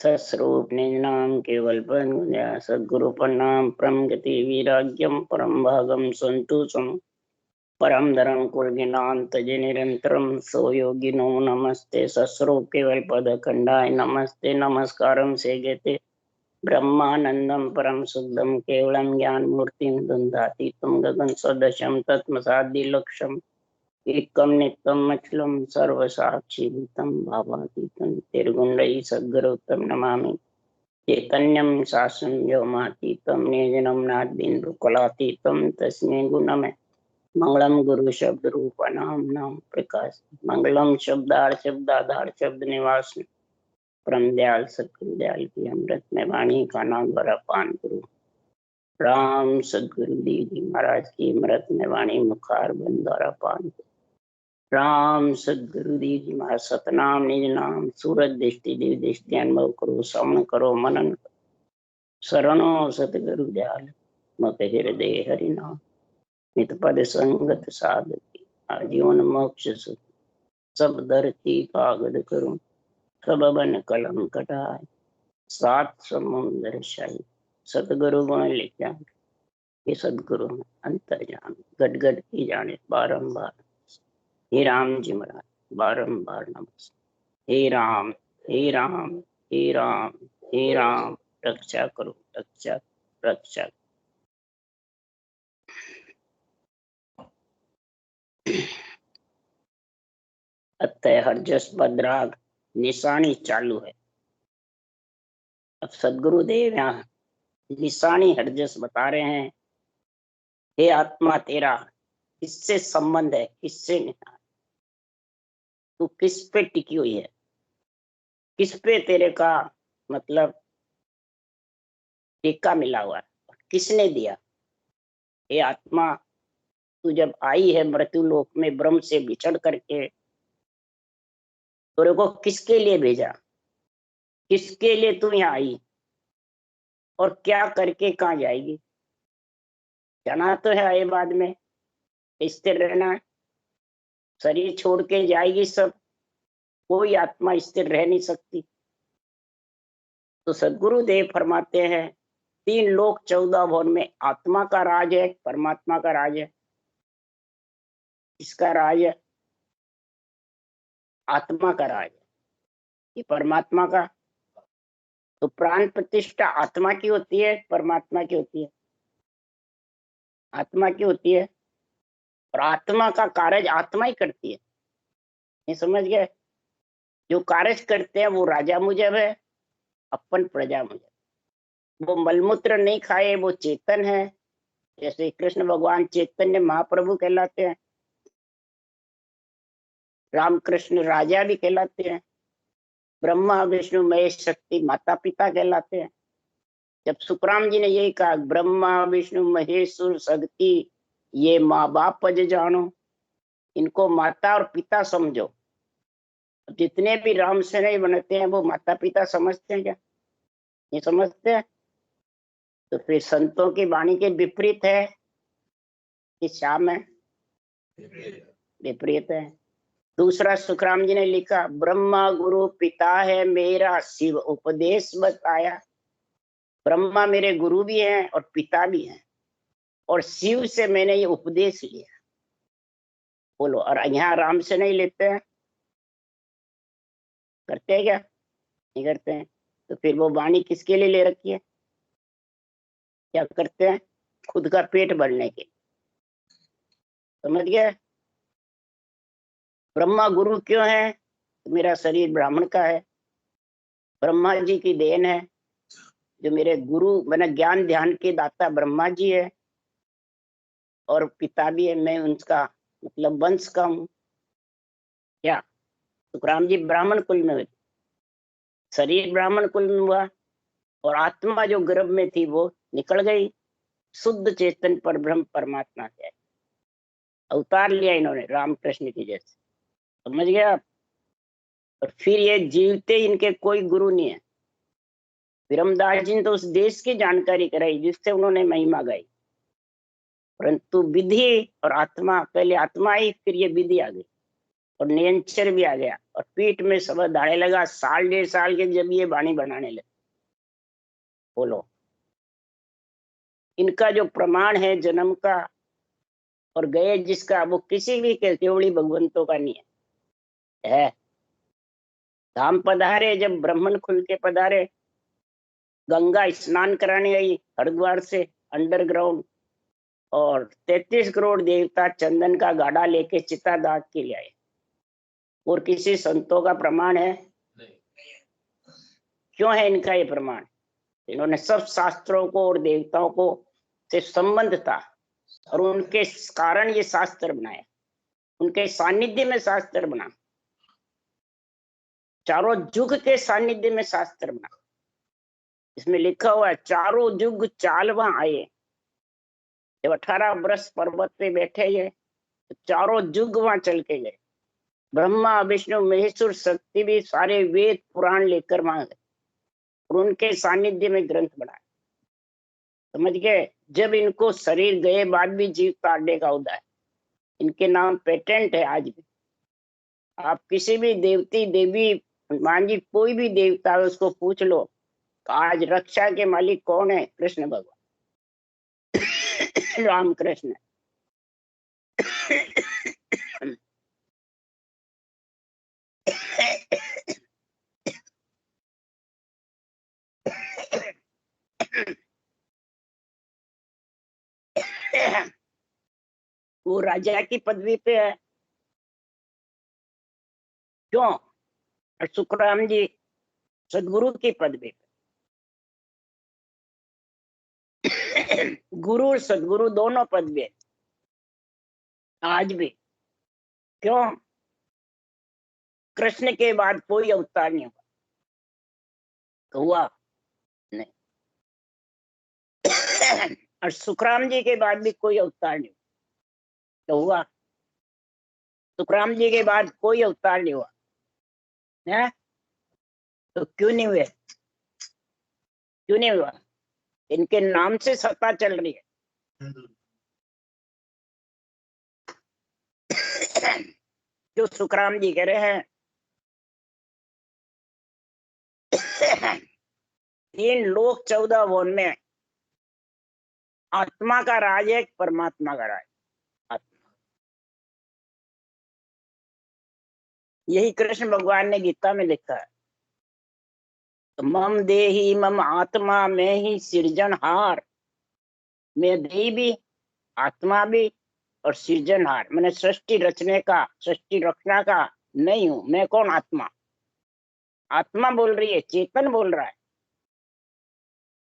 सस्वरूप निज नाम केवल पद सद्गुरु प्रणाम परम गति वैराग्यम परम भागम संतोषम परम धर्म कुर्गिनांत निरंतरम सो योगिनो नमस्ते सस्वरूप केवल पद खंडाय नमस्ते नमस्कारम से गते ब्रह्मानंदम परम शुद्धम केवलम ज्ञान मूर्तिम द्वंद्वातीतम गगन सदृशम तत्मसादि लक्ष्यम एकम नित्यम अचलम सर्वसाक्षी भूतम भावातीतम निर्गुण्डई सद्गुरुतम नमामि चैतन्यम शासन व्योमातीतम निर्जनम नादबिंदु कलातीतम तस्मै गुणमे मंगलम गुरु शब्द रूप नाम नाम प्रकाश मंगलम शब्दाधार शब्द निवास परम दयाल सतगुरु दयाल की अमृत में वाणी का नाम द्वारा पान गुरु राम सदगुरु जी महाराज की अमृत में वाणी मुखार बंद द्वारा पान राम सदगुरु जी महाराज सतनाम निज नाम सूरज दृष्टि दिव्य दृष्टि अनुभव करो श्रवण करो मनन शरणो सतगुरु दयाल मत हृदय हरि नाम नित पद संगत साधकी आजीवन मोक्ष सुख सब धरती कागद करूं सब बन कलम कटाए सात समुंदर शाही सतगुरु गुण लिखा ये सदगुरु में अंतर जान गट गट की जाने बारंबार हे राम जी महाराज बारंबार नमस्ते हे राम हे राम हे राम हे राम रक्षा करो रक्षा रक्षा अतः हरजस बद्राग निशानी चालू है। अब सदगुरुदेव यहाँ निशानी हरजस बता रहे हैं। हे आत्मा तेरा किससे संबंध है, किससे नहीं, तू किस पे टिकी हुई है, किस पे तेरे का मतलब टीका मिला हुआ है, किसने दिया। हे आत्मा तू जब आई है मृत्यु लोक में ब्रह्म से बिछड़ करके, तेरे को किसके लिए भेजा, किसके लिए तू यहाँ आई और क्या करके कहाँ जाएगी। जाना तो है आए बाद में, स्थिर रहना है, शरीर छोड़ के जाएगी सब, कोई आत्मा स्थिर रह नहीं सकती। तो सदगुरु देव फरमाते हैं 3 लोक 14 भवन में आत्मा का राज है, परमात्मा का राज है। इसका राज है, आत्मा का राज है, ये परमात्मा का। तो प्राण प्रतिष्ठा आत्मा की होती है, परमात्मा की होती है, आत्मा की होती है। और आत्मा का कार्य आत्मा ही करती है, ये समझ गए। जो कार्य करते हैं वो राजा मुजब है, अपन प्रजा मुजब। वो मलमूत्र नहीं खाए, वो चेतन है। जैसे कृष्ण भगवान चैतन्य महाप्रभु कहलाते हैं, रामकृष्ण राजा भी कहलाते हैं, ब्रह्मा विष्णु महेश शक्ति माता पिता कहलाते हैं। जब सुखराम जी ने यही कहा ब्रह्मा विष्णु महेश्वर शक्ति ये माँ बाप पज जानो, इनको माता और पिता समझो। जितने भी राम से नहीं बनते हैं वो माता पिता समझते हैं क्या, ये समझते हैं। तो फिर संतों की वाणी के विपरीत है कि श्याम है, विपरीत है। दूसरा सुखराम जी ने लिखा ब्रह्मा गुरु पिता है मेरा शिव उपदेश बताया। ब्रह्मा मेरे गुरु भी हैं और पिता भी हैं, और शिव से मैंने ये उपदेश लिया। बोलो, और यहाँ राम से नहीं लेते हैं, करते हैं क्या, नहीं करते हैं। तो फिर वो वाणी किसके लिए ले रखी है, क्या करते हैं, खुद का पेट भरने के। समझ गए। ब्रह्मा गुरु क्यों है, मेरा शरीर ब्राह्मण का है, ब्रह्मा जी की देन है। जो मेरे गुरु मैंने ज्ञान ध्यान के दाता ब्रह्मा जी है, और पिता भी है, मैं उनका मतलब वंश का हूँ। क्या सुखराम जी ब्राह्मण कुल में हुए, शरीर ब्राह्मण कुल में हुआ, और आत्मा जो गर्भ में थी वो निकल गई, शुद्ध चेतन पर ब्रह्म परमात्मा से अवतार लिया इन्होंने रामकृष्ण की जैसे। समझ गया आप। और फिर ये जीवते इनके कोई गुरु नहीं है। विरमदास जी ने तो उस देश की जानकारी कराई जिससे उन्होंने महिमा गाई, परंतु विधि और आत्मा, पहले आत्मा आई फिर ये विधि आ गई। और नियंचर भी आ गया और पीठ में सब दाने लगा। साल 1.5 साल के जब ये वाणी बनाने लगे। बोलो, इनका जो प्रमाण है जन्म का और गए जिसका, वो किसी भी के केवली भगवंतों का नहीं है। धाम पधारे, जब ब्राह्मण खुल के पधारे, गंगा स्नान कराने आई हरिद्वार से अंडरग्राउंड, और 33 करोड़ देवता चंदन का गाड़ा लेके चिता दाग के लिए आए। और किसी संतों का प्रमाण है? क्यों है इनका ये प्रमाण? इन्होंने सब शास्त्रों को और देवताओं को से संबंध था, और उनके कारण ये शास्त्र बनाया, उनके सानिध्य में शास्त्र बना, चारों युग के सानिध्य में शास्त्र बना। इसमें लिखा हुआ है, चारों युग चालवा आए। जब 18 वर्ष पर्वत पे बैठे ये, तो चारों युग वहां चल के गए। ब्रह्मा विष्णु महेश्वर शक्ति भी सारे वेद पुराण लेकर वहां गए, और उनके सानिध्य में ग्रंथ बनाए। समझ गए? जब इनको शरीर गए बाद भी जीव ताड़ने का होता है। इनके नाम पेटेंट है आज भी। आप किसी भी देवती देवी मान जी, कोई भी देवता है, उसको पूछ लो आज रक्षा के मालिक कौन है? कृष्ण भगवान राम कृष्ण। वो राजा की पदवी पे है। क्यों? और सुखराम जी सदगुरु की पदवी पे। गुरु और सदगुरु दोनों पदवी आज भी। क्यों? कृष्ण के बाद कोई अवतार नहीं हुआ। हुआ नहीं। और सुखराम जी के बाद भी कोई अवतार नहीं तो हुआ। सुखराम जी के बाद कोई अवतार नहीं हुआ है? तो क्यों नहीं हुए? क्यों नहीं हुआ? इनके नाम से सत्ता चल रही है। जो सुखराम जी कह रहे हैं, 3 लोक 14 भुवन में आत्मा का राज है, परमात्मा का राज। यही कृष्ण भगवान ने गीता में लिखा है, तो मम देही मम आत्मा, में ही सृजनहार। मैं देही भी, आत्मा भी और सृजनहार। मैंने सृष्टि रचने का, सृष्टि रखना का नहीं हूं। मैं कौन? आत्मा। आत्मा बोल रही है, चेतन बोल रहा है।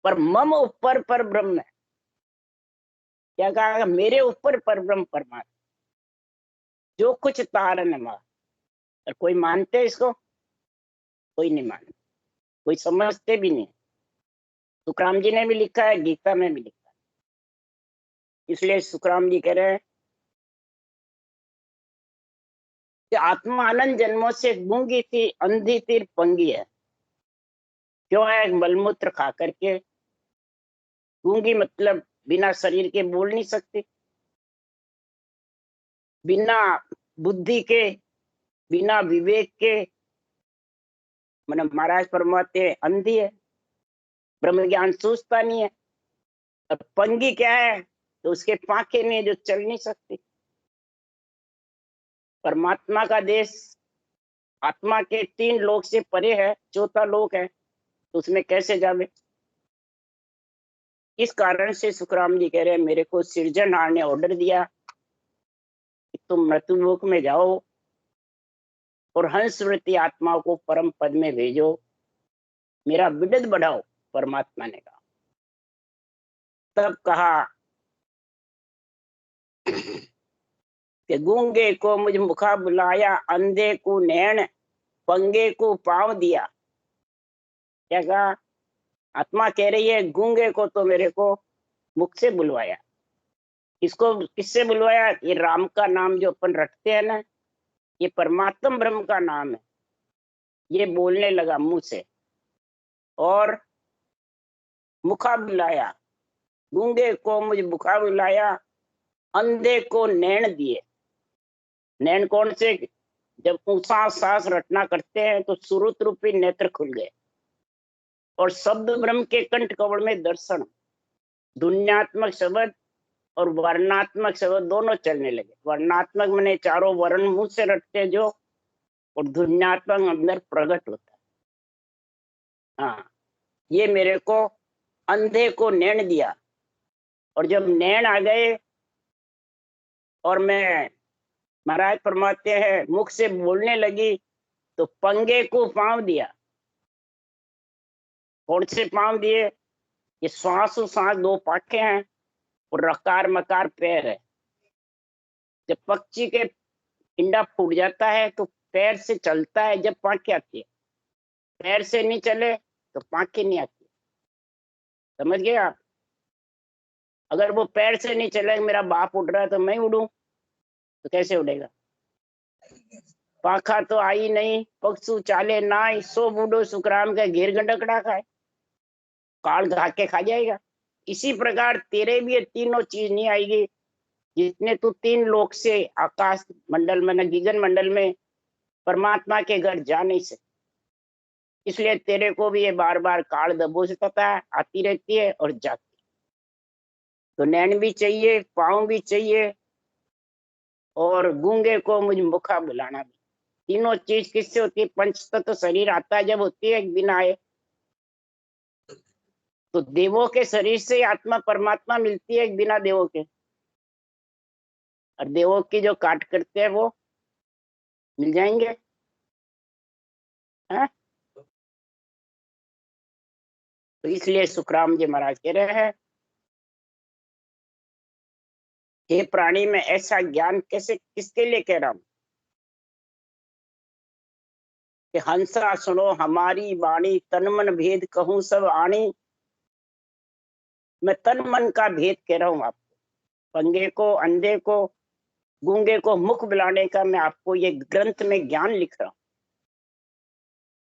पर मम ऊपर पर ब्रह्म है। क्या कहा? मेरे ऊपर पर ब्रह्म परमात्मा जो कुछ तारन है। और कोई मानते इसको? कोई नहीं मानते, कोई समझते भी नहीं। सुखराम जी ने भी लिखा है, गीता में भी लिखा है। इसलिए सुखराम जी कह रहे हैं कि आत्मा अनंत जन्मों से गूंगी थी, अंधी थी, पंगी है। क्यों है? मलमूत्र खा करके। गूंगी मतलब बिना शरीर के बोल नहीं सकती, बिना बुद्धि के, बिना विवेक के। मतलब महाराज परमात्मा अंधी है, ब्रह्म ज्ञान सूझता नहीं है। और पंगी क्या है? तो उसके पांखे नहीं, जो चल नहीं सकती। परमात्मा का देश आत्मा के 3 लोक से परे है, 4था लोक है, तो उसमें कैसे जावे? इस कारण से सुखराम जी कह रहे हैं, मेरे को सृजनहार ने ऑर्डर दिया कि तुम मृत्यु लोक में जाओ और हंस वृत्ति आत्माओं को परम पद में भेजो, मेरा बिडद बढ़ाओ। परमात्मा ने कहा। तब कहा कि गूंगे को मुझ मुखा बुलाया, अंधे को नैन, पंगे को पांव दिया। क्या कहा? आत्मा कह रही है, गूंगे को तो मेरे को मुख से बुलवाया। इसको किससे बुलवाया? ये राम का नाम जो अपन रखते हैं ना, ये परमात्म ब्रह्म का नाम है। ये बोलने लगा मुंह से, और मुखा बुलाया। गूंगे को मुझ मुखा बुलाया, अंधे को नैन दिए। नैन कौन से? जब ऊंचा सांस रटना करते हैं तो सुरुत रूपी नेत्र खुल गए और शब्द ब्रह्म के कंठ कवल में दर्शन, ध्वन्यात्मक शब्द और वर्णात्मक शब्द दोनों चलने लगे। वर्णात्मक माने चारों वर्ण मुंह से रटते जो, और ध्वन्यात्मक अंदर प्रकट होता है। हाँ, ये मेरे को अंधे को नैन दिया, और जब नैन आ गए और मैं महाराज फरमाते हैं मुख से बोलने लगी, तो पंगे को पांव दिया। कौन से पांव दिए? ये श्वास सांस दो पाखे हैं और रकार मकार पैर है। जब पक्षी के इंडा फूट जाता है तो पैर से चलता है जब पाखे आती है, पैर से नहीं चले तो पाखे नहीं आती। समझ गए आप? अगर वो पैर से नहीं चले, मेरा बाप उड़ रहा है तो मैं उड़ूं तो कैसे उड़ेगा? पाखा तो आई नहीं, पक्षु चाले नाई, सो बूढ़ो सुखराम का घेर गंडकड़ा खाए, काल घा के खा जाएगा। इसी प्रकार तेरे भी ये तीनों चीज नहीं आएगी, जितने तू तीन लोक से आकाश मंडल में, गगन मंडल में परमात्मा के घर जा नहीं सकते। इसलिए तेरे को भी ये बार बार काल दबोचता है, आती रहती है और जाती। तो नैन भी चाहिए, पाँव भी चाहिए, और गूंगे को मुझ मुखा बुलाना भी। तीनों चीज किससे होती है? पंच तत्व शरीर आता है जब होती है, एक दिन आए तो देवों के शरीर से आत्मा परमात्मा मिलती है, एक बिना देवों के। और देवों की जो काट करते हैं वो मिल जाएंगे, है? तो इसलिए सुखराम जी महाराज कह रहे हैं, हे प्राणी में ऐसा ज्ञान कैसे, किसके लिए कह रहा हूं कि हंसा सुनो हमारी वाणी, तन मन भेद कहूं सब आणी। मैं तन मन का भेद कह रहा हूं आपको। पंगे को, अंधे को, गूंगे को मुख बुलाने का मैं आपको ये ग्रंथ में ज्ञान लिख रहा हूं।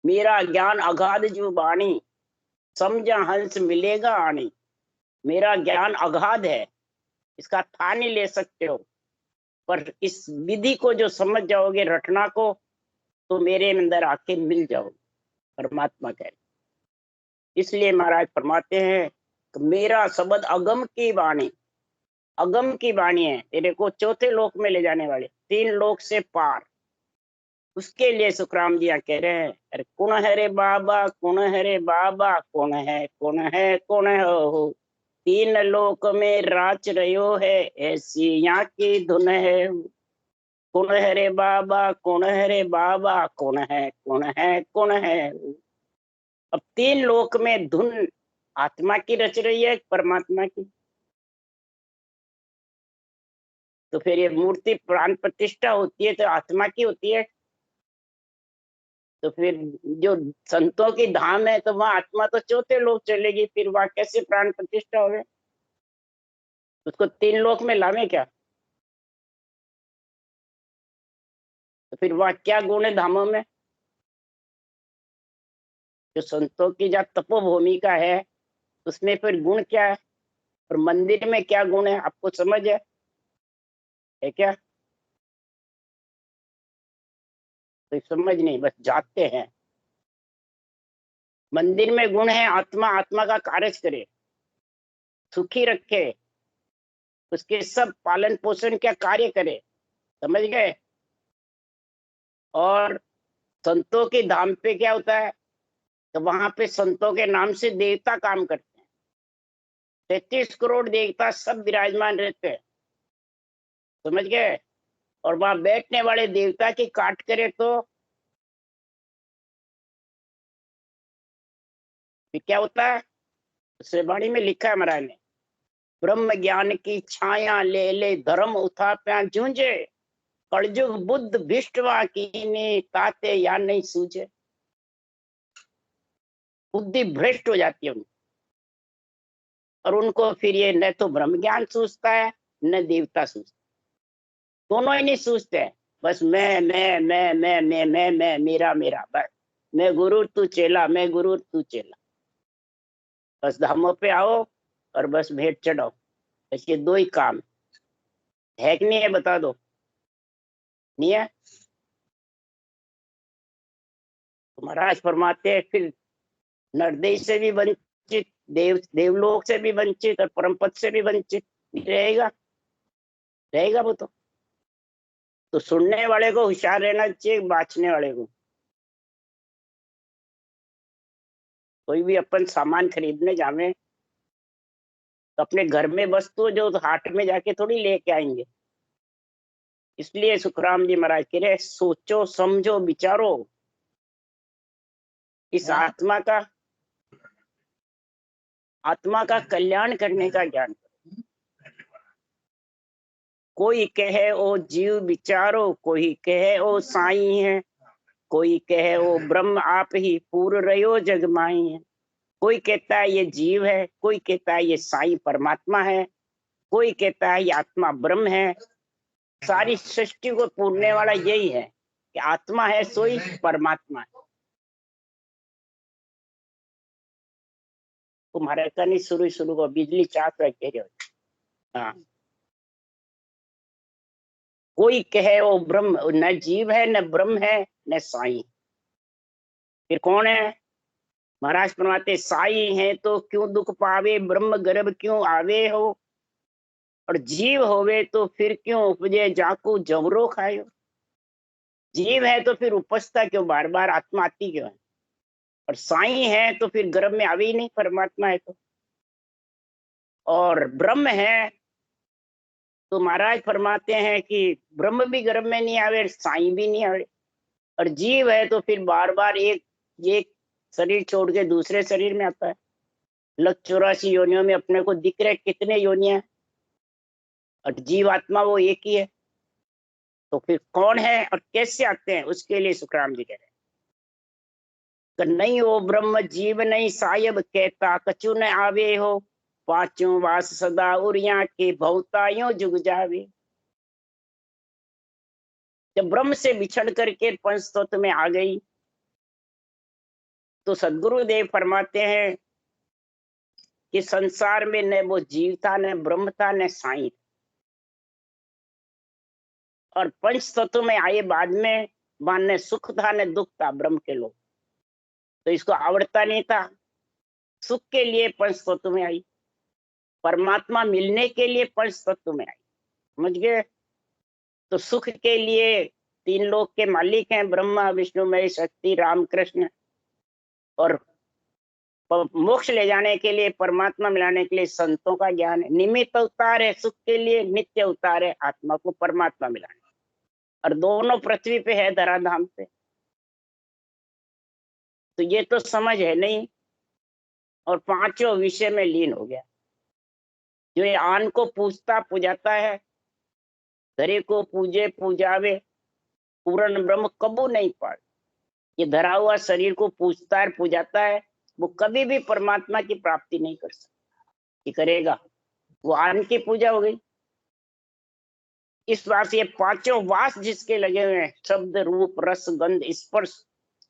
मेरा ज्ञान अगाध जो वाणी, समझा हंस मिलेगा आणी। मेरा ज्ञान अगाध है, इसका था नहीं ले सकते हो, पर इस विधि को जो समझ जाओगे, रटना को, तो मेरे अंदर आके मिल जाओगे। परमात्मा कह, इसलिए महाराज फरमाते हैं कि मेरा शब्द अगम की वाणी, अगम की वाणी है, तेरे को चौथे लोक में ले जाने वाले, तीन लोक से पार। उसके लिए सुखराम जी कह रहे हैं, अरे कौन है रे बाबा, कौन है रे बाबा, कौन है, कौन है, कौन है हो, तीन लोक में राच रहो है, ऐसी यहाँ की धुन है। कौन है रे बाबा, कौन है रे बाबा, कौन है, कौन है, कौन है। अब तीन लोक में धुन आत्मा की रच रही है, परमात्मा की। तो फिर ये मूर्ति प्राण प्रतिष्ठा होती है तो आत्मा की होती है। तो फिर जो संतों की धाम है तो वहां आत्मा तो चौथे लोक चलेगी, फिर वहां कैसे प्राण प्रतिष्ठा होगी? उसको तीन लोक में लावे क्या? तो फिर वहां क्या गुण है धामों में? जो संतों की जहाँ तपोभूमिका है उसमें फिर गुण क्या है, और मंदिर में क्या गुण है, आपको समझ है क्या? तो समझ नहीं, बस जाते हैं। मंदिर में गुण है, आत्मा आत्मा का कार्य करे, सुखी रखे, उसके सब पालन पोषण क्या कार्य करे। समझ गए? और संतों की धाम पे क्या होता है? तो वहां पे संतों के नाम से देवता काम करते हैं, 33 करोड़ देवता सब विराजमान रहते हैं। समझ गए? और वहां बैठने वाले देवता की काट करे तो फिर क्या होता है? श्रीवाणी में लिखा है महाराज ने, ब्रह्म ज्ञान की छाया ले ले, धर्म उठा प्या जूझे, कलयुग बुद्ध भिष्टवा की ताते या नहीं सूझे। बुद्धि भ्रष्ट हो जाती है उनकी, और उनको फिर ये न तो ब्रह्म ज्ञान सूझता है न देवता सूझता, दोनों ही नहीं सूझते हैं। बस मैं मेरा मेरा, बस मैं गुरु तू चेला, मैं गुरु तू चेला। बस धामों पे आओ और बस भेंट चढ़ाओ, इसके दो ही काम है कि नहीं है? बता दो, नहीं है? तो महाराज फरमाते हैं फिर नरदेह से भी वंचित, देवलोक से भी वंचित और परम पद से भी वंचित रहेगा वो। तो सुनने वाले को होशियार रहना चाहिए, बाँचने वाले को। कोई भी अपन सामान खरीदने जावे तो अपने घर में वस्तु जो हाट में जाके थोड़ी लेके आएंगे। इसलिए सुखराम जी महाराज कह रहे सोचो समझो विचारो, इस आत्मा का कल्याण करने का ज्ञान। कोई कहे ओ जीव विचारो, कोई कहे ओ साई है, कोई कहे ओ ब्रह्म आप ही पूर रहो जग माई है। कोई कहता है ये जीव है, कोई कहता है ये साई परमात्मा है, कोई कहता है ये आत्मा ब्रह्म है। सारी सृष्टि को पूरने वाला यही है कि आत्मा है सोई परमात्मा है। तुम्हारे कनी शुरू को बिजली चाक रखे हो। हाँ, कोई कहे वो ब्रह्म, न जीव है न ब्रह्म है न साई। फिर कौन है? महाराज फरमाते साई है तो क्यों दुख पावे, ब्रह्म गर्भ क्यों आवे हो, और जीव होवे तो फिर क्यों उपजे जाकू जमरो खायो। जीव है तो फिर उपजता क्यों बार बार, आत्मा आती क्यों है? और साई है तो फिर गर्भ में आवे ही नहीं, परमात्मा है तो। और ब्रह्म है तो महाराज फरमाते हैं कि ब्रह्म भी गर्भ में नहीं आवे, साई भी नहीं आवे। और जीव है तो फिर बार बार एक शरीर छोड़ के दूसरे शरीर में आता है। लग 84 योनियों में अपने को दिख रहे कितने योनियां, और जीव आत्मा वो एक ही है। तो फिर कौन है और कैसे आते हैं, उसके लिए सुखराम जी कह रहे हैं कि नहीं वो ब्रह्म जीव नहीं सायब, कहता कछु न आवे हो, पांचों वास सदा उरिया के भवतायों जुग जावे। जब ब्रह्म से बिछड़ करके पंच तत्व में आ गई तो सदगुरुदेव फरमाते हैं कि संसार में न वो जीव था, न ब्रह्म था, न साई। और पंच तत्व में आए बाद में वहां न सुख था न दुख था ब्रह्म के लोग, तो इसको आवड़ता नहीं था। सुख के लिए पंच तत्व में आई, परमात्मा मिलने के लिए पंच तत्व में आई, समझ गए? तो सुख के लिए तीन लोक के मालिक हैं, ब्रह्मा विष्णु महेश शक्ति राम कृष्ण। और मोक्ष ले जाने के लिए, परमात्मा मिलाने के लिए संतों का ज्ञान है। निमित्त अवतार है सुख के लिए, नित्य अवतार है आत्मा को परमात्मा मिलाने। और दोनों पृथ्वी पे है, धराधाम पे। तो ये तो समझ है नहीं, और पांचों विषय में लीन हो गया। जो ये आन को पूजता पुजाता है, धरे को पूजे पूजावे, पूर्ण ब्रह्म कबू नहीं पाए। ये धरा हुआ शरीर को पूजता है पूजाता है, वो कभी भी परमात्मा की प्राप्ति नहीं कर सकता। ये करेगा वो आन की पूजा हो गई। इस बात से ये पांचों वास जिसके लगे हुए हैं, शब्द रूप रस गंध स्पर्श,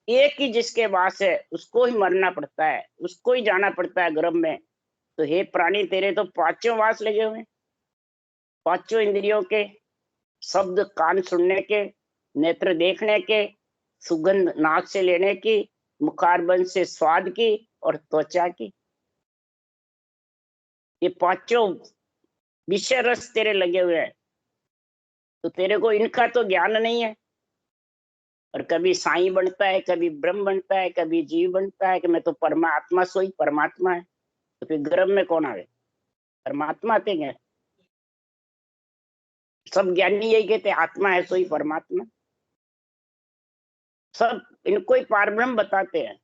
एक ही जिसके वास है उसको ही मरना पड़ता है, उसको ही जाना पड़ता है गर्भ में। तो हे प्राणी तेरे तो पांचों वास लगे हुए हैं, पांचों इंद्रियों के, शब्द कान सुनने के, नेत्र देखने के, सुगंध नाक से लेने की, मुखारबंद से स्वाद की, और त्वचा की। ये पांचों विषय रस तेरे लगे हुए हैं। तो तेरे को इनका तो ज्ञान नहीं है, और कभी साईं बनता है, कभी ब्रह्म बनता है, कभी जीव बनता है कि मैं तो परमात्मा सोई परमात्मा है। तो फिर गर्भ में कौन आवे? परमात्मा आते हैं। सब ज्ञानी यही कहते आत्मा है सोई परमात्मा। सब इनको ही पारब्रह्म बताते हैं।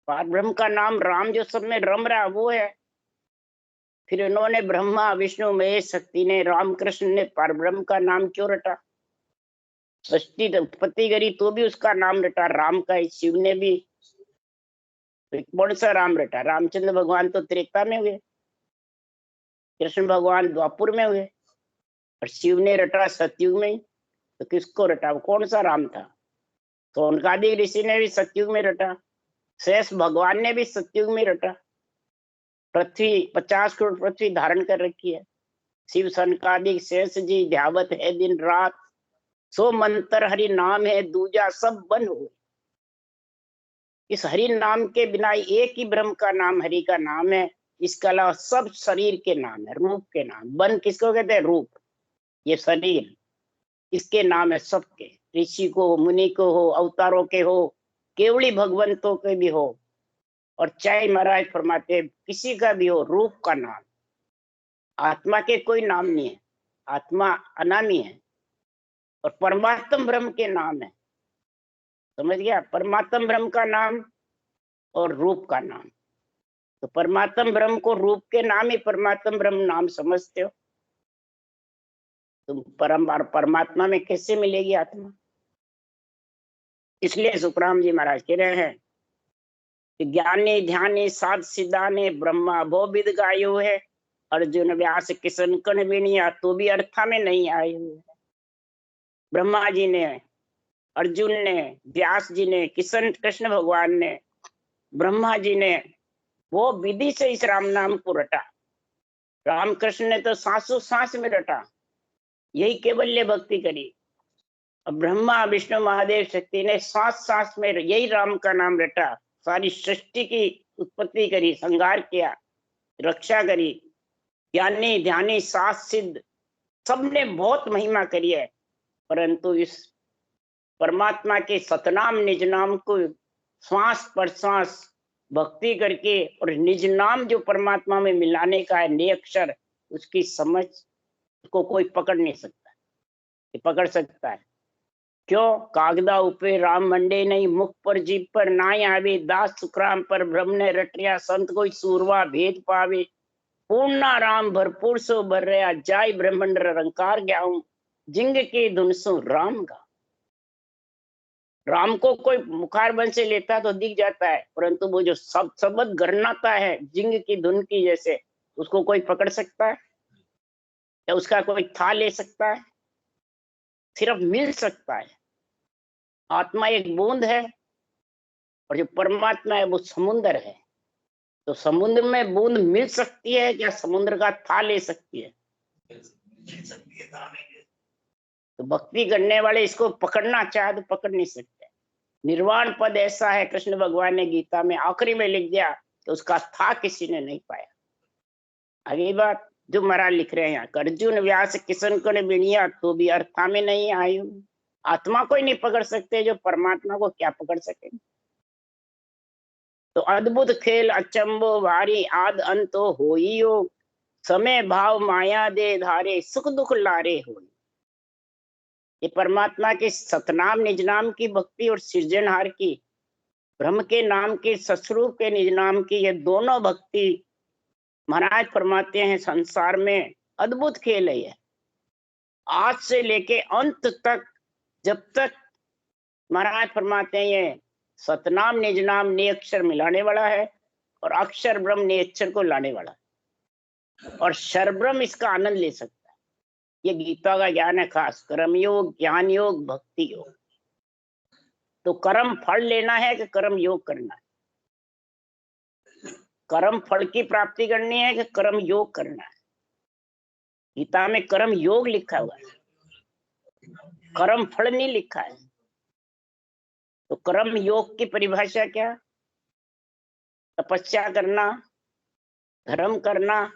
पारब्रह्म का नाम राम जो सब में रम रहा वो है। फिर इन्होंने ब्रह्मा विष्णु महेश शक्ति ने, रामकृष्ण ने पारब्रह्म का नाम क्यों रटा? सृष्टि उत्पत्ति करी तो भी उसका नाम रटा राम का ही। शिव ने भी कौन सा राम रटा? रामचंद्र भगवान तो त्रेता में हुए, कृष्ण भगवान द्वापुर में हुए, और शिव ने रटा सतयुग में ही। तो किसको रटा? कौन सा राम था? तो उनकादि ऋषि ने भी सतयुग में रटा, शेष भगवान ने भी सतयुग में रटा। पृथ्वी 50 करोड़ पृथ्वी धारण कर रखी है। शिव सनकादिक शेष जी ध्यावत है दिन रात, सो मंत्र हरि नाम है दूजा सब बन हुए। इस हरि नाम के बिना एक ही ब्रह्म का नाम हरि का नाम है। इसके अलावा सब शरीर के नाम है, रूप के नाम। बन किसको कहते हैं? रूप। ये शरीर, इसके नाम है सबके। ऋषि को, मुनि को हो, अवतारों के हो, केवली भगवंतों के भी हो, और चाहे महाराज फरमाते किसी का भी हो, रूप का नाम। आत्मा के कोई नाम नहीं है, आत्मा अनामी है, और परमात्म ब्रह्म के नाम है। समझ गया? परमात्म ब्रह्म का नाम और रूप का नाम। तो परमात्म ब्रह्म को रूप के नाम ही परमात्म ब्रह्म नाम समझते हो। तुम परमात्मा में कैसे मिलेगी आत्मा? इसलिए सुखराम जी महाराज कह रहे हैं कि ज्ञानी ध्यानी साध सिद्धाने ब्रह्मा भोविद गायो है, अर्जुन व्यास किशन कण बिनिया तो भी अर्था में नहीं आए हुए। ब्रह्मा जी ने, अर्जुन ने, व्यास जी ने, किशन कृष्ण भगवान ने, ब्रह्मा जी ने वो विधि से इस राम नाम को रटा। रामकृष्ण ने तो सांसों सांस में रटा, यही केवल्य भक्ति करी। अब ब्रह्मा विष्णु महादेव शक्ति ने सांस सांस में यही राम का नाम रटा, सारी सृष्टि की उत्पत्ति करी, संहार किया, रक्षा करी। ज्ञानी ध्यानी साध सिद्ध सबने बहुत महिमा करी है, परंतु इस परमात्मा के सतनाम निज नाम को श्वास पर श्वास भक्ति करके और निज नाम जो परमात्मा में मिलाने का है, ने अक्षर, उसकी समझ को कोई पकड़ नहीं सकता। ये पकड़ सकता है क्यों? कागदा उपे राम मंडे नहीं, मुख पर जीप पर नाय आवे, दास सुखराम पर ब्रह्म ने रटिया, संत कोई सूरवा भेद पावे, पूर्णा राम भरपूर सो भर रहा, जाय ब्रह्मंड रंकार गयाऊं, जिंग की धुन सो राम गा। राम को कोई मुखार बन से लेता तो दिख जाता है, परंतु वो जो शब्द गरनाता है जिंग की धुन की जैसे, उसको कोई पकड़ सकता है या उसका कोई था ले सकता है? सिर्फ मिल सकता है। आत्मा एक बूंद है और जो परमात्मा है वो समुद्र है। तो समुद्र में बूंद मिल सकती है क्या समुद्र का था ले सकती है? तो भक्ति करने वाले इसको पकड़ना चाहे तो पकड़ नहीं सकते। निर्वाण पद ऐसा है, कृष्ण भगवान ने गीता में आखिरी में लिख दिया, तो उसका था किसी ने नहीं पाया। अगली बात जो महाराज लिख रहे हैं यहाँ, अर्जुन व्यास किशन कण बिनिया तो भी अर्था में नहीं आयु। आत्मा को ही नहीं पकड़ सकते, जो परमात्मा को क्या पकड़ सकेंगे? तो अद्भुत खेल अचंबो भारी आद अंत हो ही योग, समय भाव माया दे धारे सुख दुख लारे हो। ये परमात्मा के सतनाम निज नाम की भक्ति और सृजनहार की, ब्रह्म के नाम की, सस्वरूप के निज नाम की, ये दोनों भक्ति महाराज फरमाते हैं संसार में अद्भुत खेल है। ये आज से लेके अंत तक, जब तक महाराज फरमाते हैं ये सतनाम निज नाम ने अक्षर मिलाने वाला है, और अक्षर ब्रह्म ने अक्षर को लाने वाला है, और शरब्रह्म इसका आनंद ले सकता है। ये गीता का ज्ञान है खास, कर्म योग, ज्ञान योग, भक्ति योग। तो कर्म फल लेना है कि कर्म योग करना है? कर्म फल की प्राप्ति करनी है कि कर्म योग करना है? गीता में कर्म योग लिखा हुआ है, कर्म फल नहीं लिखा है। तो कर्म योग की परिभाषा क्या? तपस्या करना, धर्म करना,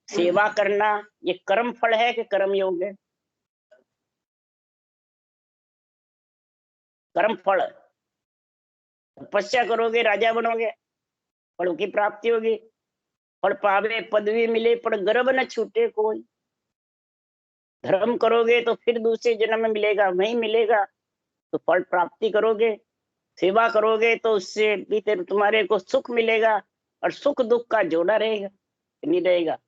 सेवा करना, ये कर्म फल है कि कर्म योग है? कर्म फल। तपस्या करोगे राजा बनोगे, फल की प्राप्ति होगी। फल पावे पदवी मिले पर गर्भ न छूटे कोई। धर्म करोगे तो फिर दूसरे जन्म में मिलेगा, वही मिलेगा, तो फल प्राप्ति करोगे। सेवा करोगे तो उससे भी तुम्हारे को सुख मिलेगा, और सुख दुख का जोड़ा रहेगा नहीं रहेगा?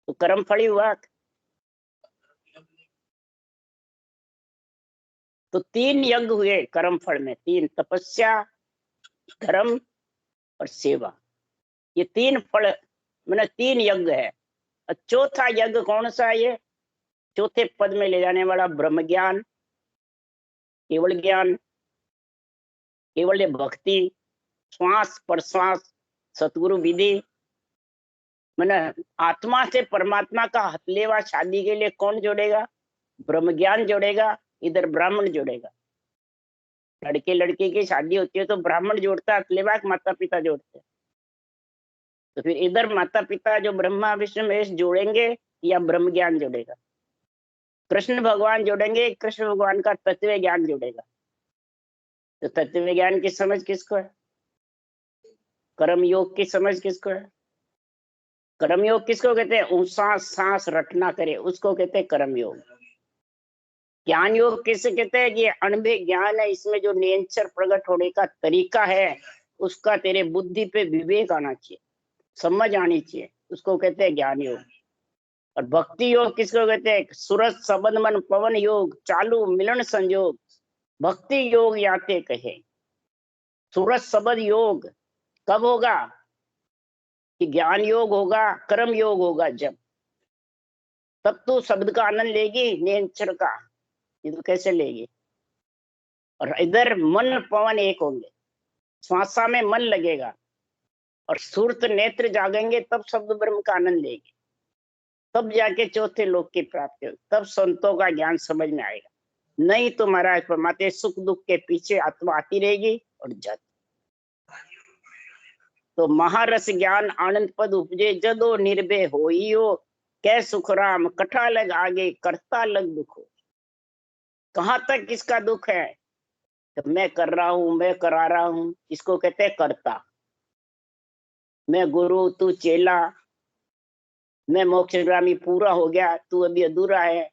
तो कर्म फल ही हुआ। तो 3 यज्ञ हुए कर्म फल में, 3, तपस्या, धर्म और सेवा। ये 3 फल मैंने 3 यज्ञ है। और चौथा यज्ञ कौन सा है? ये चौथे पद में ले जाने वाला ब्रह्म ज्ञान, केवल ज्ञान, केवल भक्ति, श्वास प्रश्वास, सतगुरु विधि। मैंने आत्मा से परमात्मा का हथलेवा शादी के लिए कौन जोड़ेगा? ब्रह्म ज्ञान जोड़ेगा, इधर ब्राह्मण जोड़ेगा। लड़के लड़की की शादी होती है तो ब्राह्मण जोड़ता है, अगले बार माता पिता जोड़ते हैं। तो फिर इधर माता पिता जो ब्रह्मा विष्णु महेश जोड़ेंगे या ब्रह्म ज्ञान जोड़ेगा? कृष्ण भगवान जोड़ेंगे, कृष्ण भगवान का तत्व ज्ञान जोड़ेगा। तो तत्व ज्ञान की समझ किसको है? कर्म योग की समझ किसको है? कर्म योग किसको कहते हैं? सांस सांस रटना करे उसको कहते हैं कर्म योग। ज्ञान योग किसे कहते हैं? ये अनुभव ज्ञान है, इसमें जो निरंतर प्रकट होने का तरीका है उसका तेरे बुद्धि पे विवेक आना चाहिए, समझ आनी चाहिए, उसको कहते हैं ज्ञान योग। और भक्ति योग किसको कहते हैं? सूरज सबंध मन पवन योग, चालू मिलन संयोग, भक्ति योग याते कहे। सूरज सबंध योग कब होगा? कि ज्ञान योग होगा, कर्म योग होगा जब, तब तू शब्द का आनंद लेगी, निरंतर का। ये तो कैसे लेगी? और इधर मन पवन एक होंगे, श्वासा में मन लगेगा और सूर्त नेत्र जागेंगे, तब शब्द ब्रह्म का आनंद लेगी, तब जाके चौथे लोक की प्राप्ति होगी, तब संतों का ज्ञान समझ में आएगा। नहीं तो महाराज फरमाते सुख दुख के पीछे आत्मा आती रहेगी और जाती। तो महारस ज्ञान आनंद पद उपजे, जदो निर्भय होइयो, कै सुख राम कठा लग आगे, करता लग दुख हो। कहां तक किसका दुख है? तो मैं कर रहा हूं, मैं करा रहा हूं, इसको कहते हैं कर्ता। मैं गुरु, तू चेला, मैं मोक्षगामी पूरा हो गया, तू अभी अधूरा है,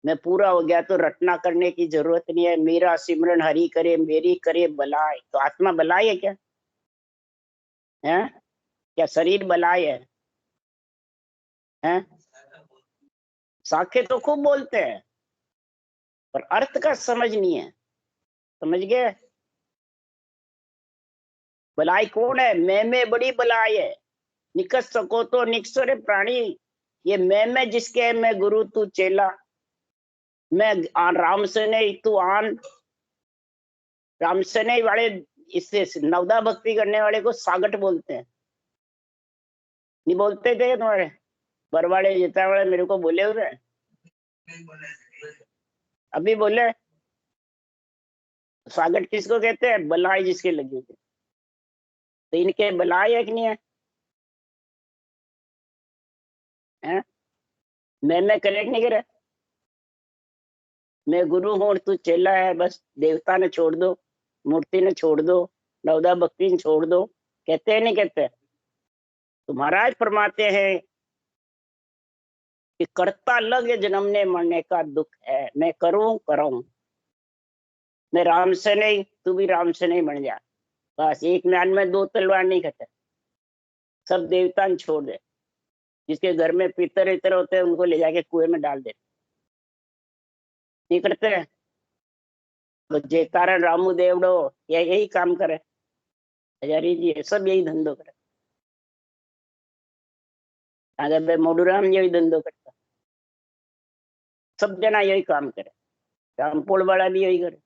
मैं पूरा हो गया तो रटना करने की जरूरत नहीं है, मेरा सिमरन हरि करे, मेरी करे बलाय। तो आत्मा बलाय है क्या? है क्या शरीर बलाय है? हैं? साखे तो खूब बोलते हैं पर अर्थ का समझ नहीं है। समझ गए? बलाई कौन है? मैं में बड़ी बलाई है, निकट सको तो निकसरे प्राणी। ये मैं जिसके है, मैं गुरु तू चेला, मैं राम से नहीं तू आन। राम से नहीं वाले इससे नवदा भक्ति करने वाले को सागट बोलते हैं। नहीं बोलते थे तुम्हारे बरवाड़े जीता वाले? मेरे को बोले हुए अभी बोले। सागट किसको कहते हैं? बलाई जिसके लगी हुई। तो इनके बलाई है कि नहीं है? हैं? मैं करे नहीं करे? मैं गुरु हूं और तू चेला है, बस देवता ने छोड़ दो, मूर्ति ने छोड़ दो, नवदा भक्ति ने छोड़ दो, कहते हैं नहीं कहते? तो महाराज फरमाते हैं कि करता लग जन्मने मरने का दुख है, मैं करूं कराऊं, मैं राम से नहीं, तू भी राम से नहीं बन जा। बस एक म्यान में दो तलवार नहीं कहते, सब देवता ने छोड़ दे। जिसके घर में पितर इतर होते हैं उनको ले जाके कुएं में डाल दे। नहीं करते हैं? तो जेतारण रामू देवड़ो यही काम करे, हजारी जी सब यही धंधो करे। अगर भाई मोडूराम यही धंधो करता, सब जना यही काम करे, रामपुर वाला भी यही करे।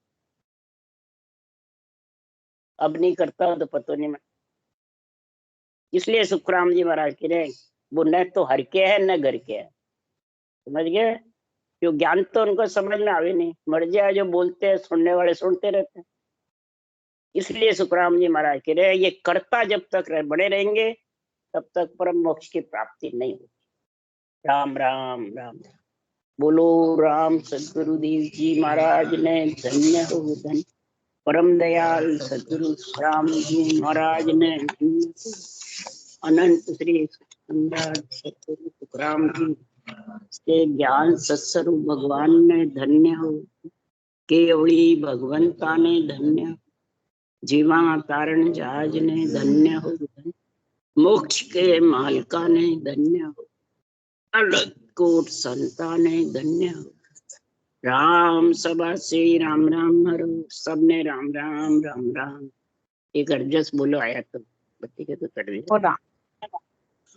अब नहीं करता हो तो पता नहीं। मैं इसलिए सुखराम जी महाराज कह रहे वो न तो हर के है न घर के है। समझ गए? क्यों? ज्ञान तो उनको समझ में आवे नहीं, मर जाए जो बोलते हैं, सुनने वाले सुनते रहते हैं। इसलिए सुखराम जी महाराज कह रहे ये कर्ता जब तक बड़े रहेंगे तब तक परम मोक्ष की प्राप्ति नहीं होगी। राम राम राम। बोलो राम सदगुरुदेव जी महाराज ने धन्य हो धन्य। परम दयाल सदगुरु राम जी महाराज ने अनंत श्री सम्राट सतगुरु सुखराम जी के ज्ञान सत्स्वरूप भगवान ने धन्य हो, केवली भगवंता ने धन्य, जीवा तारण जहाज ने धन्य हो, मोक्ष के मालका ने धन्य हो, अलग कोट संता ने धन्य हो। राम सभा से राम राम हरो, सबने राम राम राम राम। एक अर्जस बोलो आया तो बत्ती के तो कट गई।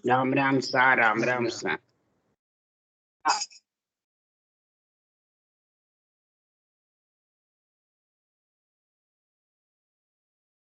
राम राम सा, राम राम सा।